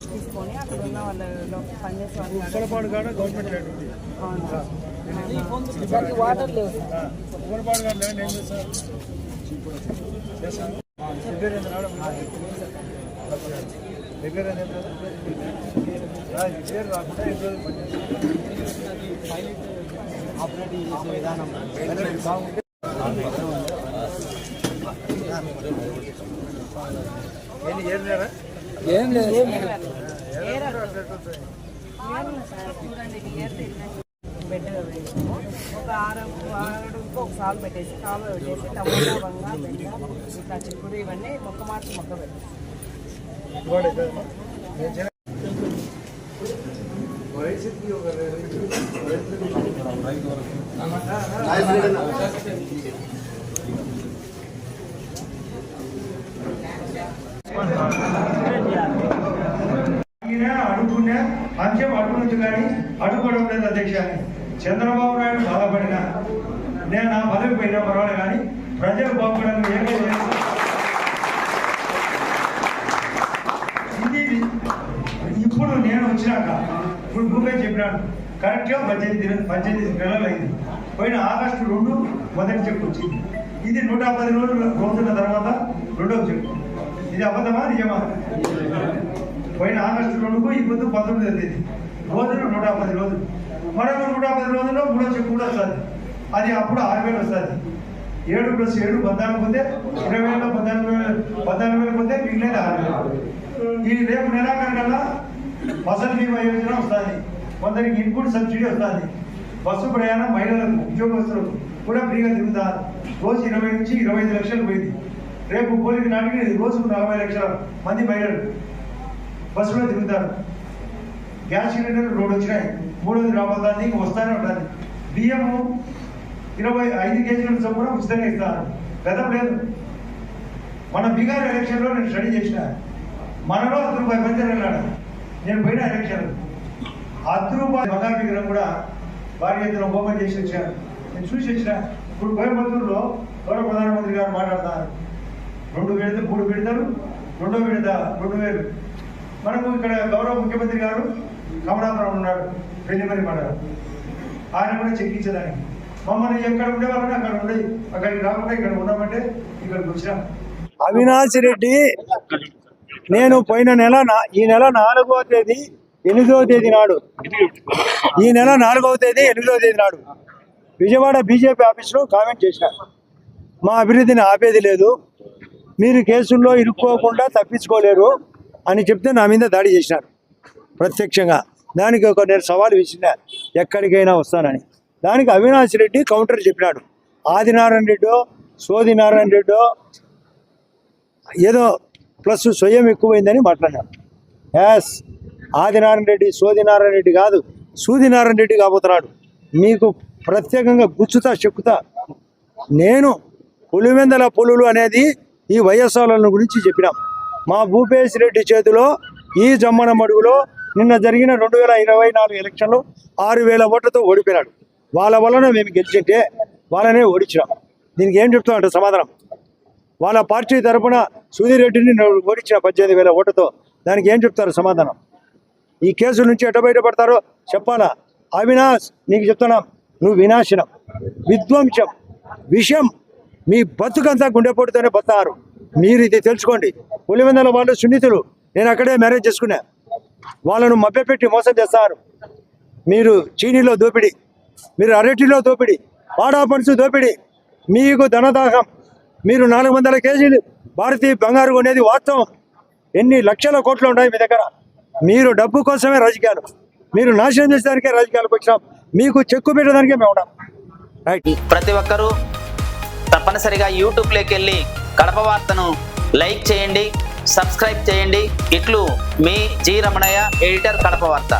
తీసుకొని అక్కడ ఉన్న వాళ్ళలో పనిచేసే వాళ్ళు వాటర్ లేవు ఆపరేటింగ్ చేసే విధానం ఏం లేదు. బెడ్ వేసాము ఒక ఆరుకు ఒక సాలు పెట్టేసి కాలు పెట్టేసి టమాటా బంగా బెండ ఇట్లా చిక్కుడు ఇవన్నీ మొక్క మార్చి మొక్క పెట్టాం. అడుగుకునే అంశం అడుగునొచ్చు కానీ అడుగుకోవడం లేదు అధ్యక్ష. చంద్రబాబు నాయుడు బాధపడినా నేను నా పదవి పోయినా పర్వాలేదు కానీ ప్రజలు బాగుపడడానికి ఏమీ లేదు. ఇది ఇప్పుడు నేను వచ్చినాక ఇప్పుడు భూపేష్ చెప్పినాడు కరెక్ట్గా 18 నెలలు అయింది. పోయిన ఆగస్టు 2 మొదటి చెక్ వచ్చింది. ఇది 110 రోజుల తర్వాత రెండవ చెక్. ఇది అబద్ధమా నిజమా? పోయిన ఆగస్టు 2కు ఇప్పుడు 19వ తేదీ రోజులు 110 రోజులు. మరొక 110 రోజుల్లో మూడో చెక్ కూడా వస్తుంది. అది అప్పుడు 6,000 వస్తుంది. 7 + 7 14 పోతే 20,000 14,000 పోతే మిగిలినది 6,000. ఈ రేపు నెలాఖరుకల్లా ఫసల్ బీమా యోజన వస్తుంది. కొందరికి ఇన్పుట్ సబ్సిడీ వస్తుంది. బస్సు ప్రయాణం మహిళలకు ఉద్యోగస్తులకు కూడా ఫ్రీగా తిరుగుతారు. రోజు 20 నుంచి 25 లక్షలు పోయింది. రేపు పోలిక నాటికి రోజుకు 40 లక్షల మంది మహిళలు బస్సులో తిరుగుతారు. గ్యాస్ సిలిండర్ 2 వచ్చినాయి. 3వది రాబోతుంది, ఇంక వస్తానే ఉంటుంది. బియ్యము 25 కేజీల చొప్పున ఉచితంగా ఇస్తారు. గతం లేదు. మన బీహార్ ఎలక్షన్లో నేను స్టడీ చేసిన. మనలో ₹10 పంచారు వెళ్ళాడు. నేను పోయిన ఎలక్షన్ ₹10 బంగారు విగ్రహం కూడా భారీ ఎత్తున ఓపెన్ చేసి వచ్చాను. నేను చూసి వచ్చిన. ఇప్పుడు కోయంబత్తూరులో గౌరవ ప్రధానమంత్రి గారు మాట్లాడుతున్నారు. 2 విడత 3 విడతలు, 2వ విడత 2,000. మనకు ఇక్కడ గౌరవ ముఖ్యమంత్రి గారు కమలాపురం ఉన్నాడు, పెళ్లిమరి మండలం. ఆయన కూడా చెక్కించడానికి మమ్మల్ని ఎక్కడ ఉండేవాళ్ళని అక్కడ ఉండే, అక్కడికి రాకుండా ఇక్కడ ఉన్నామంటే ఇక్కడికి వచ్చినాం. అవినాష్ రెడ్డి నేను పోయిన నెల ఈ నెల 4వ తేదీ 8వ తేదీ నాడు విజయవాడ బీజేపీ ఆఫీసులో కామెంట్ చేసిన. మా అభివృద్ధిని ఆపేది లేదు, మీరు కేసుల్లో ఇరుక్కోకుండా తప్పించుకోలేరు అని చెప్తే నా మీద దాడి చేసినారు ప్రత్యక్షంగా. దానికి నేను సవాల్ విసిరినా, ఎక్కడికైనా వస్తానని. దానికి అవినాష్ రెడ్డి కౌంటర్ చెప్పినాడు. ఆదినారాయణ రెడ్డో సోది నారాయణ రెడ్డో ఏదో ప్లస్ స్వయం ఎక్కువైందని మాట్లాడినాడు. యాస్ ఆదినారాయణ రెడ్డి సోది నారాయణ రెడ్డి కాదు, సూది నారాయణ రెడ్డి కాబోతున్నాడు. మీకు ప్రత్యేకంగా గుచ్చుతా చెక్కుతా. నేను పులివెందల పులులు అనేది ఈ వైఎస్ఆర్ల గురించి చెప్పినాం. మా భూపేష్ రెడ్డి చేతిలో ఈ జమ్మన మడుగులో నిన్న జరిగిన 2024 ఎలక్షన్లో 6,000 ఓట్లతో ఓడిపోయినాడు. వాళ్ళ వలన మేము గెలిచింటే వాళ్ళనే ఓడించినాం. దీనికి ఏం చెప్తామంటే సమాధానం. వాళ్ళ పార్టీ తరఫున సుధీర్ రెడ్డిని ఓడించిన 18,000 ఓట్లతో దానికి ఏం చెప్తారు సమాధానం? ఈ కేసు నుంచి ఎట బయటపడతారో చెప్పాలా? అవినాష్ నీకు చెప్తున్నాం, నువ్వు వినాశనం, విధ్వంసం, విషయం, మీ బతుకంతా గుండెపోటుతోనే బతారు. మీరు ఇది తెలుసుకోండి. పులివెందుల వాళ్ళు సున్నితులు, నేను అక్కడే మ్యారేజ్ చేసుకున్నా. వాళ్ళను మభ్యపెట్టి మోసం చేస్తారు. మీరు చీనీలో దోపిడీ, మీరు అరటిలో దోపిడీ, వాడాపన్సు దోపిడీ, మీకు ధనదాహం. మీరు 400 కేజీలు భారతీయ బంగారు కొనేది వాస్తవం. ఎన్ని లక్షల కోట్లు ఉన్నాయి మీ దగ్గర. మీరు డబ్బు కోసమే రాజకీయాలు, మీరు నాశనం చేసేదానికే రాజకీయాలకు వచ్చినాం. మీకు చెక్కు పెట్టడానికే మేము ఉన్నాం. రైట్. ప్రతి ఒక్కరూ తప్పనిసరిగా యూట్యూబ్లోకి వెళ్ళి కడప వార్తను లైక్ చేయండి, సబ్స్క్రైబ్ చేయండి. ఇట్లు మీ జి రమణయ్య, ఎడిటర్, కడప వార్త.